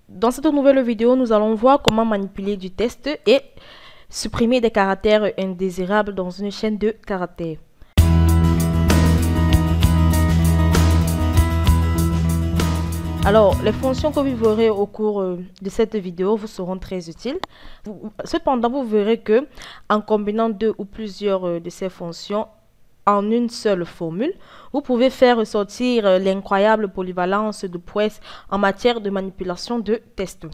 Dans cette nouvelle vidéo, nous allons voir comment manipuler du test et supprimer des caractères indésirables dans une chaîne de caractères. Alors, les fonctions que vous verrez au cours de cette vidéo vous seront très utiles. Cependant, vous verrez que en combinant deux ou plusieurs de ces fonctions en une seule formule, vous pouvez faire ressortir l'incroyable polyvalence de Puez en matière de manipulation de tests.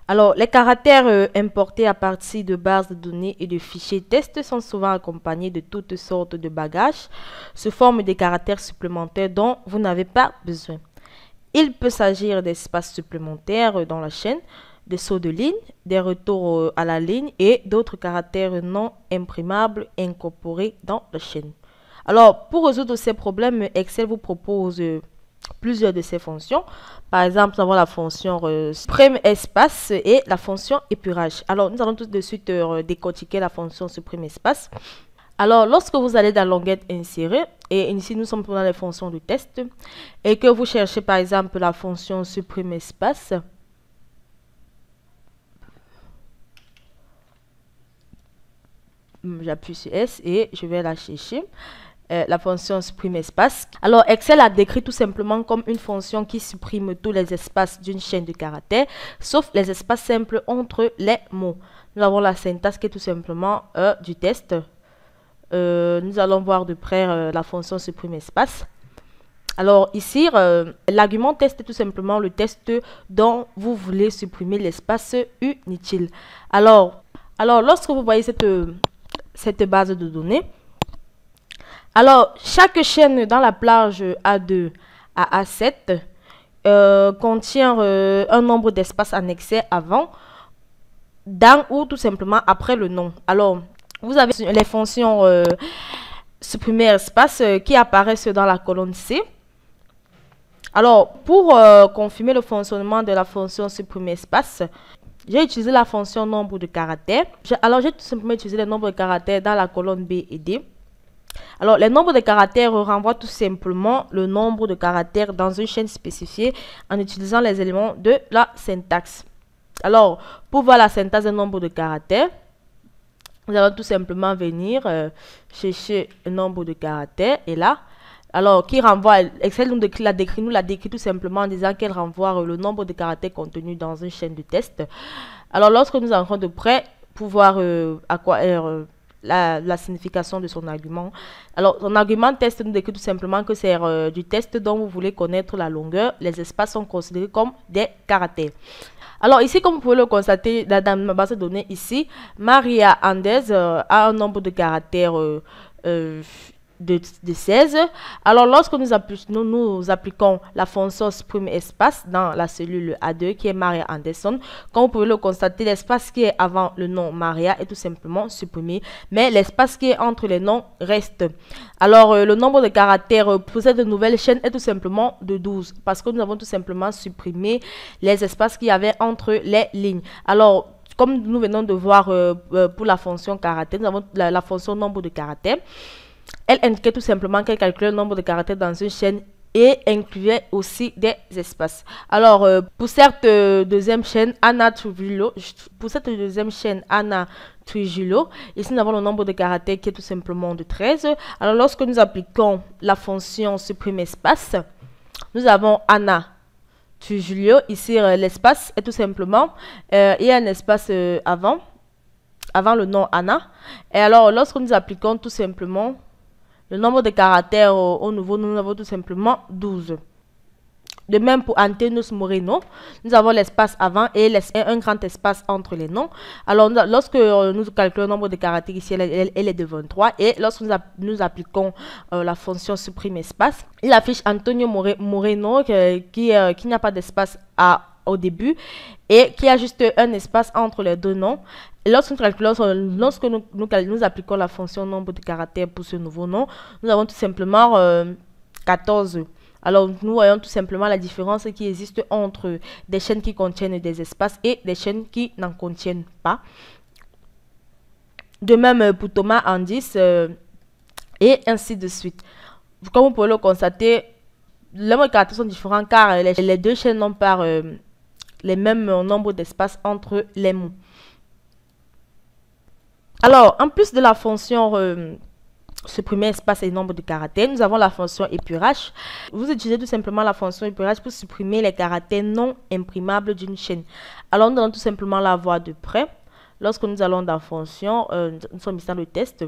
Alors, les caractères importés à partir de bases de données et de fichiers tests sont souvent accompagnés de toutes sortes de bagages, sous forme de caractères supplémentaires dont vous n'avez pas besoin. Il peut s'agir d'espaces supplémentaires dans la chaîne, des sauts de ligne, des retours à la ligne et d'autres caractères non imprimables incorporés dans la chaîne. Alors, pour résoudre ces problèmes, Excel vous propose plusieurs de ces fonctions. Par exemple, nous avons la fonction supprime espace et la fonction épurage. Alors, nous allons tout de suite décortiquer la fonction supprime espace. Alors, lorsque vous allez dans l'onglet insérer, et ici nous sommes dans les fonctions de test, et que vous cherchez par exemple la fonction supprime espace, j'appuie sur S et je vais la chercher. La fonction supprime espace. Alors, Excel a décrit tout simplement comme une fonction qui supprime tous les espaces d'une chaîne de caractères, sauf les espaces simples entre les mots. Nous avons la syntaxe qui est tout simplement du test. Nous allons voir de près la fonction supprime espace. Alors ici, l'argument test est tout simplement le test dont vous voulez supprimer l'espace inutile. Alors lorsque vous voyez cette base de données, alors chaque chaîne dans la plage A2 à A7 contient un nombre d'espaces annexés avant, dans ou tout simplement après le nom. Alors, vous avez les fonctions supprimer espace qui apparaissent dans la colonne C. Alors, pour confirmer le fonctionnement de la fonction supprimer espace, j'ai utilisé la fonction nombre de caractères. Alors, j'ai tout simplement utilisé le nombre de caractères dans la colonne B et D. Alors, les nombres de caractères renvoient tout simplement le nombre de caractères dans une chaîne spécifiée en utilisant les éléments de la syntaxe. Alors, pour voir la syntaxe des nombres de caractères, nous allons tout simplement venir chercher le nombre de caractères et là, alors qui renvoie, Excel nous l'a décrit tout simplement en disant qu'elle renvoie le nombre de caractères contenus dans une chaîne de test. Alors lorsque nous entrons de près pour voir à quoi la signification de son argument. Alors son argument test nous décrit tout simplement que c'est du test dont vous voulez connaître la longueur. Les espaces sont considérés comme des caractères. Alors ici, comme vous pouvez le constater dans ma base de données ici, Maria Andes a un nombre de caractères de 16. Alors lorsque nous appliquons la fonction supprime espace dans la cellule A2 qui est Maria Anderson, comme vous pouvez le constater, l'espace qui est avant le nom Maria est tout simplement supprimé, mais l'espace qui est entre les noms reste. Alors le nombre de caractères pour cette nouvelle chaîne est tout simplement de 12 parce que nous avons tout simplement supprimé les espaces qu'il y avait entre les lignes. Alors comme nous venons de voir pour la fonction caractère, nous avons la fonction nombre de caractères. Elle indiquait tout simplement qu'elle calculait le nombre de caractères dans une chaîne et incluait aussi des espaces. Alors, pour cette deuxième chaîne, Anna Trujillo, ici nous avons le nombre de caractères qui est tout simplement de 13. Alors, lorsque nous appliquons la fonction supprime espace, nous avons Anna Trujillo. Ici, l'espace est tout simplement, il y a un espace avant le nom Anna. Et alors, lorsque nous appliquons tout simplement le nombre de caractères au nouveau, nous avons tout simplement 12. De même pour Antenus Moreno, nous avons l'espace avant et un grand espace entre les noms. Alors, lorsque nous calculons le nombre de caractères ici, elle est de 23. Et lorsque nous appliquons la fonction supprime espace, il affiche Antonio Moreno qui n'a pas d'espace au début et qui a juste un espace entre les deux noms. Lorsque nous appliquons la fonction nombre de caractères pour ce nouveau nom, nous avons tout simplement 14. Alors, nous voyons tout simplement la différence qui existe entre des chaînes qui contiennent des espaces et des chaînes qui n'en contiennent pas. De même pour Thomas Andis et ainsi de suite. Comme vous pouvez le constater, les caractères sont différents car les deux chaînes n'ont pas les mêmes nombres d'espaces entre les mots. Alors, en plus de la fonction supprimer espace et nombre de caractères, nous avons la fonction épurage. Vous utilisez tout simplement la fonction épurage pour supprimer les caractères non imprimables d'une chaîne. Alors, nous allons tout simplement la voir de près. Lorsque nous allons dans fonction, nous sommes ici dans le test.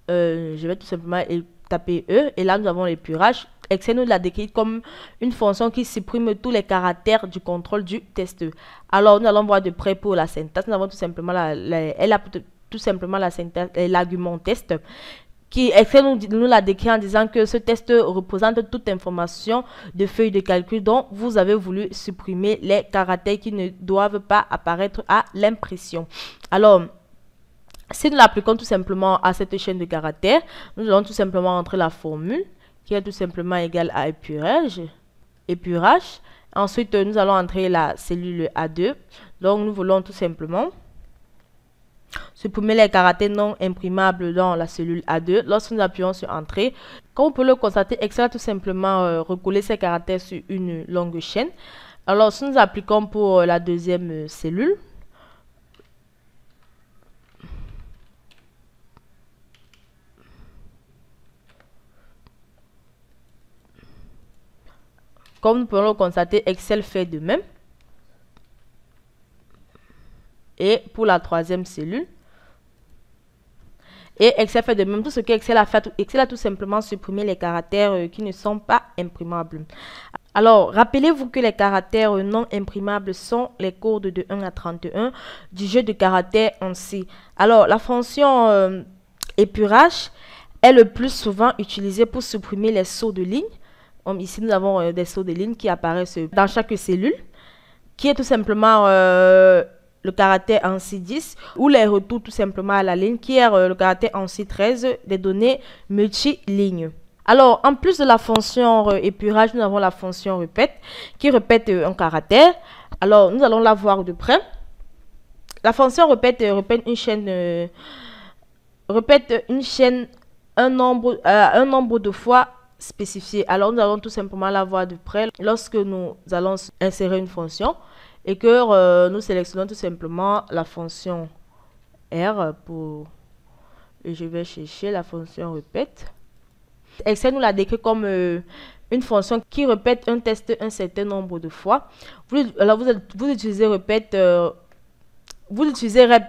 Je vais tout simplement taper E et là nous avons l'épurage. Excel nous l'a décrit comme une fonction qui supprime tous les caractères du contrôle du test. Alors, nous allons voir de près pour la syntaxe. Nous avons tout simplement la syntaxe, l'argument test, qui Excel nous l'a décrit en disant que ce test représente toute information de feuille de calcul dont vous avez voulu supprimer les caractères qui ne doivent pas apparaître à l'impression. Alors, si nous l'appliquons tout simplement à cette chaîne de caractères, nous allons tout simplement entrer la formule qui est tout simplement égale à épurage. Ensuite, nous allons entrer la cellule A2. Donc, nous voulons tout simplement supprimer les caractères non imprimables dans la cellule A2. Lorsque nous appuyons sur Entrée, comme vous pouvez le constater, Excel a tout simplement recollé ces caractères sur une longue chaîne. Alors, si nous appliquons pour la deuxième cellule, comme nous pouvons le constater, Excel fait de même. Et pour la troisième cellule, et Excel fait de même. Tout ce que Excel a fait, Excel a tout simplement supprimé les caractères qui ne sont pas imprimables. Alors, rappelez-vous que les caractères non imprimables sont les codes de 1 à 31 du jeu de caractères en C. Alors, la fonction épurage est le plus souvent utilisée pour supprimer les sauts de ligne. Ici, nous avons des sauts de ligne qui apparaissent dans chaque cellule, qui est tout simplement le caractère ANSI 10 ou les retours tout simplement à la ligne, qui est le caractère ANSI 13 des données multilignes. Alors, en plus de la fonction épurage, nous avons la fonction répète, qui répète un caractère. Alors, nous allons la voir de près. La fonction répète un nombre de fois spécifié. Alors, nous allons tout simplement la voir de près lorsque nous allons insérer une fonction et que nous sélectionnons tout simplement la fonction R et je vais chercher la fonction répète. Excel nous l'a décrit comme une fonction qui répète un test un certain nombre de fois. Vous utilisez répète, vous utilisez rep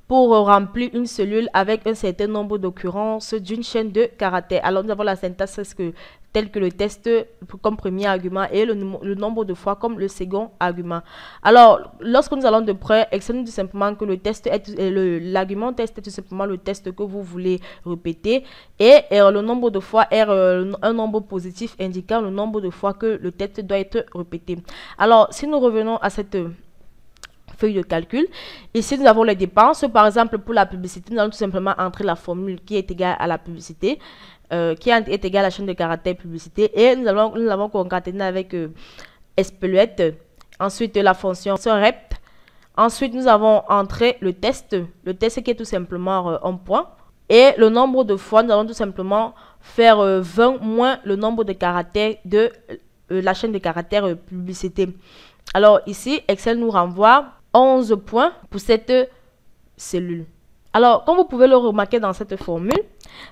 pour remplir une cellule avec un certain nombre d'occurrences d'une chaîne de caractères. Alors, nous avons la syntaxe telle que le test comme premier argument et le nombre de fois comme le second argument. Alors, lorsque nous allons de près, Excel nous dit simplement que le test est l'argument test est tout simplement le test que vous voulez répéter et le nombre de fois est un nombre positif indiquant le nombre de fois que le test doit être répété. Alors, si nous revenons à cette feuille de calcul. Ici, nous avons les dépenses. Par exemple, pour la publicité, nous allons tout simplement entrer la formule qui est égale à la publicité, qui est égale à la chaîne de caractères publicité. Et nous l'avons concaténé avec Espelette. Ensuite, la fonction rep. Ensuite, nous avons entré le test qui est tout simplement un point. Et le nombre de fois, nous allons tout simplement faire 20 moins le nombre de caractères de la chaîne de caractères publicité. Alors ici, Excel nous renvoie 11 points pour cette cellule. Alors, comme vous pouvez le remarquer dans cette formule,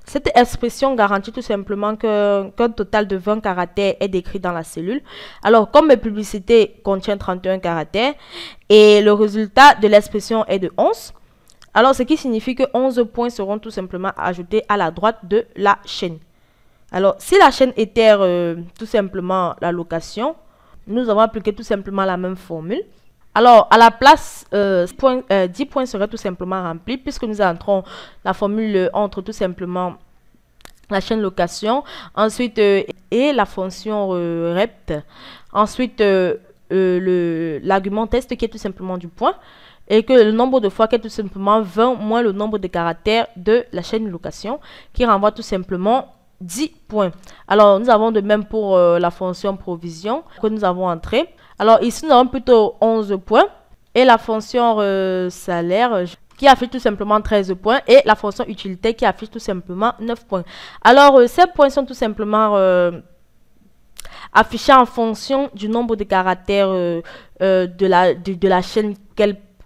cette expression garantit tout simplement qu'un total de 20 caractères est décrit dans la cellule. Alors, comme mes publicités contiennent 31 caractères et le résultat de l'expression est de 11, alors ce qui signifie que 11 points seront tout simplement ajoutés à la droite de la chaîne. Alors, si la chaîne était tout simplement la location, nous avons appliqué tout simplement la même formule. Alors, à la place, 10 points seraient tout simplement remplis puisque nous entrons la formule entre tout simplement la chaîne location, ensuite et la fonction rep, ensuite l'argument test qui est tout simplement du point et que le nombre de fois qui est tout simplement 20 moins le nombre de caractères de la chaîne location qui renvoie tout simplement 10 points. Alors, nous avons de même pour la fonction provision que nous avons entrée. Alors, ici, nous avons plutôt 11 points. Et la fonction salaire qui affiche tout simplement 13 points. Et la fonction utilité qui affiche tout simplement 9 points. Alors, ces points sont tout simplement affiché en fonction du nombre de caractères de la chaîne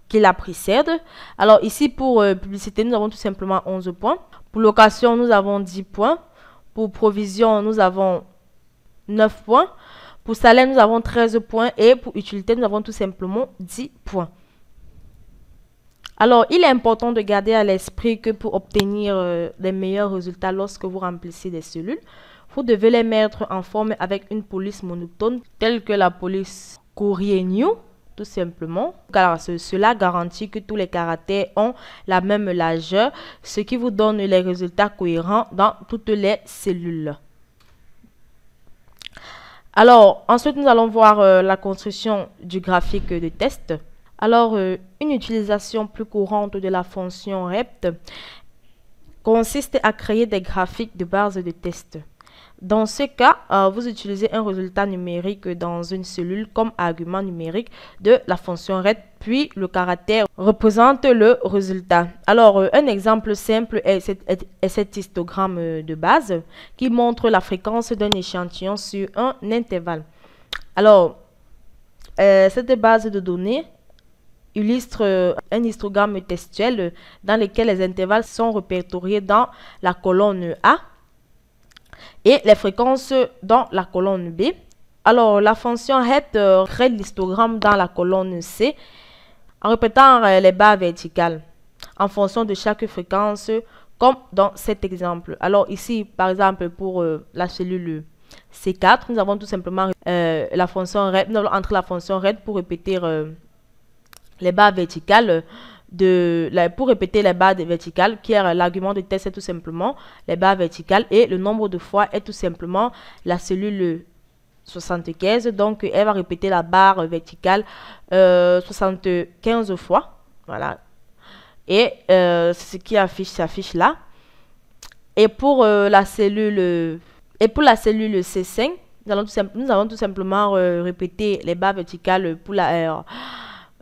qui la précède. Alors ici, pour publicité, nous avons tout simplement 11 points. Pour location, nous avons 10 points. Pour provision, nous avons 9 points. Pour salaire, nous avons 13 points. Et pour utilité, nous avons tout simplement 10 points. Alors, il est important de garder à l'esprit que pour obtenir les meilleurs résultats lorsque vous remplissez des cellules, vous devez les mettre en forme avec une police monotone telle que la police Courier New, tout simplement. Car cela garantit que tous les caractères ont la même largeur, ce qui vous donne les résultats cohérents dans toutes les cellules. Alors, ensuite, nous allons voir la construction du graphique de test. Alors, une utilisation plus courante de la fonction REPT consiste à créer des graphiques de base de test. Dans ce cas, vous utilisez un résultat numérique dans une cellule comme argument numérique de la fonction REPT, puis le caractère représente le résultat. Alors, un exemple simple est cet histogramme de base qui montre la fréquence d'un échantillon sur un intervalle. Alors, cette base de données illustre un histogramme textuel dans lequel les intervalles sont répertoriés dans la colonne A et les fréquences dans la colonne B. Alors, la fonction REPT crée l'histogramme dans la colonne C en répétant les barres verticales en fonction de chaque fréquence, comme dans cet exemple. Alors, ici, par exemple, pour la cellule C4, nous avons tout simplement la fonction REPT. Nous allons entrer la fonction REPT pour répéter les barres verticales pour répéter les barres verticales, qui est l'argument de test, c'est tout simplement les barres verticales, et le nombre de fois est tout simplement la cellule 75. Donc elle va répéter la barre verticale 75 fois, voilà, et ce qui s'affiche là. Et pour la cellule C5, nous allons tout simplement répéter les barres verticales pour la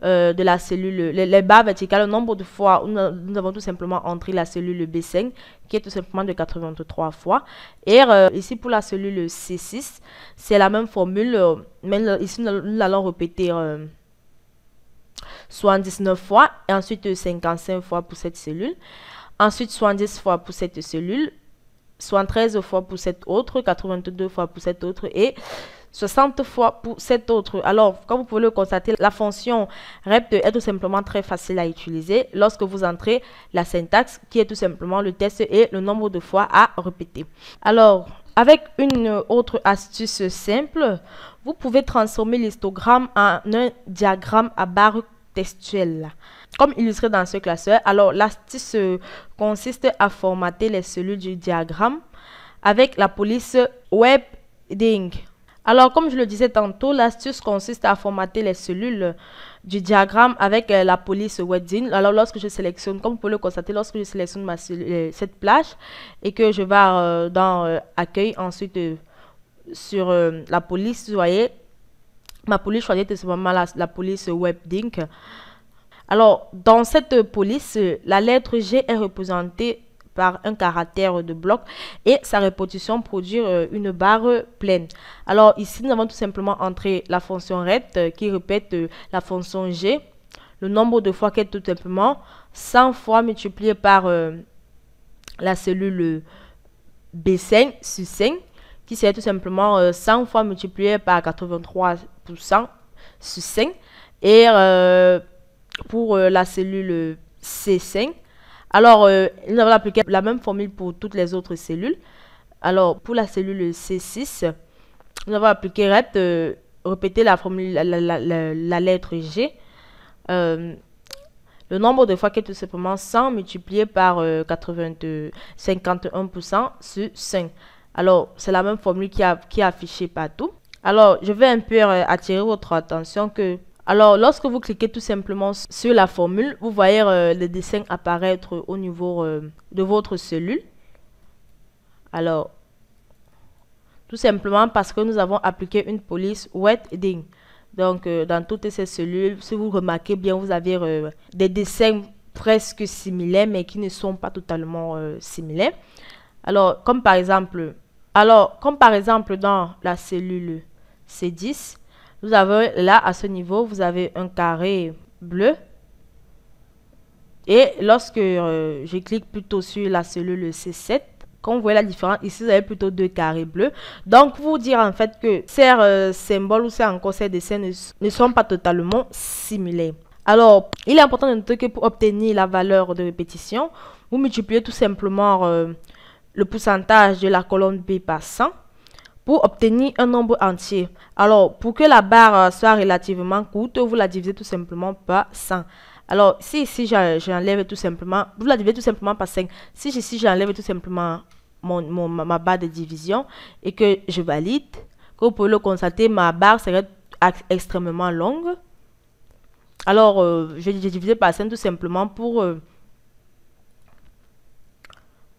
de la cellule, les barres verticales, le nombre de fois où nous avons tout simplement entré la cellule B5 qui est tout simplement de 83 fois. Et ici pour la cellule C6, c'est la même formule, mais ici nous allons répéter 79 fois et ensuite 55 fois pour cette cellule. Ensuite 70 fois pour cette cellule, 73 fois pour cette autre, 82 fois pour cette autre et 60 fois pour cette autre. Alors, comme vous pouvez le constater, la fonction REPT est tout simplement très facile à utiliser lorsque vous entrez la syntaxe qui est tout simplement le test et le nombre de fois à répéter. Alors, avec une autre astuce simple, vous pouvez transformer l'histogramme en un diagramme à barres textuelles, comme illustré dans ce classeur. Alors, l'astuce consiste à formater les cellules du diagramme avec la police WebDing. Alors, comme je le disais tantôt, l'astuce consiste à formater les cellules du diagramme avec la police WebDing. Alors, lorsque je sélectionne, comme vous pouvez le constater, lorsque je sélectionne cette plage et que je vais dans Accueil, ensuite sur la police, vous voyez, ma police choisit tout simplement la police WebDing. Alors, dans cette police, la lettre G est représentée par un caractère de bloc et sa répétition produit une barre pleine. Alors ici, nous avons tout simplement entré la fonction REPT qui répète la fonction G, le nombre de fois qui est tout simplement 100 fois multiplié par la cellule B5 sur 5, qui serait tout simplement 100 fois multiplié par 83% sur 5. Et pour la cellule C5, alors, nous avons appliqué la même formule pour toutes les autres cellules. Alors, pour la cellule C6, nous avons appliqué REPT, répéter la formule, la lettre G. Le nombre de fois qui est tout simplement 100 multiplié par 51% sur 5. Alors, c'est la même formule qui est affichée partout. Alors, je vais un peu attirer votre attention que... Alors, lorsque vous cliquez tout simplement sur la formule, vous voyez le dessin apparaître au niveau de votre cellule. Alors, tout simplement parce que nous avons appliqué une police WebDing. Donc, dans toutes ces cellules, si vous remarquez bien, vous avez des dessins presque similaires, mais qui ne sont pas totalement similaires. Alors, comme par exemple dans la cellule c'est 10. Vous avez là, à ce niveau, vous avez un carré bleu. Et lorsque je clique plutôt sur la cellule C7, quand vous voyez la différence, ici, vous avez plutôt 2 carrés bleus. Donc, vous dire en fait que ces symboles ou encore ces dessins ne sont pas totalement similaires. Alors, il est important de noter que pour obtenir la valeur de répétition, vous multipliez tout simplement le pourcentage de la colonne B par 100 pour obtenir un nombre entier. Alors, pour que la barre soit relativement courte, vous la divisez tout simplement par 100. Alors, si ici j'enlève tout simplement, vous la divisez tout simplement par 5. Si ici j'enlève tout simplement ma barre de division et que je valide, comme vous pouvez le constater, ma barre serait extrêmement longue. Alors, je divise par 5 tout simplement pour...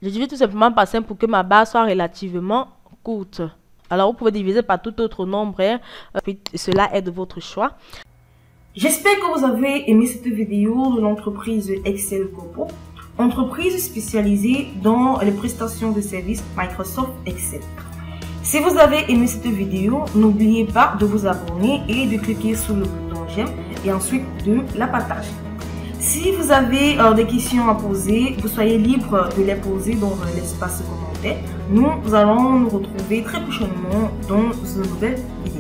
je divise tout simplement par 5 pour que ma barre soit relativement courte. Alors, vous pouvez diviser par tout autre nombre. Cela est de votre choix. J'espère que vous avez aimé cette vidéo de l'entreprise Excel Corpo, entreprise spécialisée dans les prestations de services Microsoft Excel. Si vous avez aimé cette vidéo, n'oubliez pas de vous abonner et de cliquer sur le bouton j'aime et ensuite de la partager. Si vous avez des questions à poser, vous soyez libre de les poser dans l'espace commentaire. Nous allons nous retrouver très prochainement dans une nouvelle vidéo.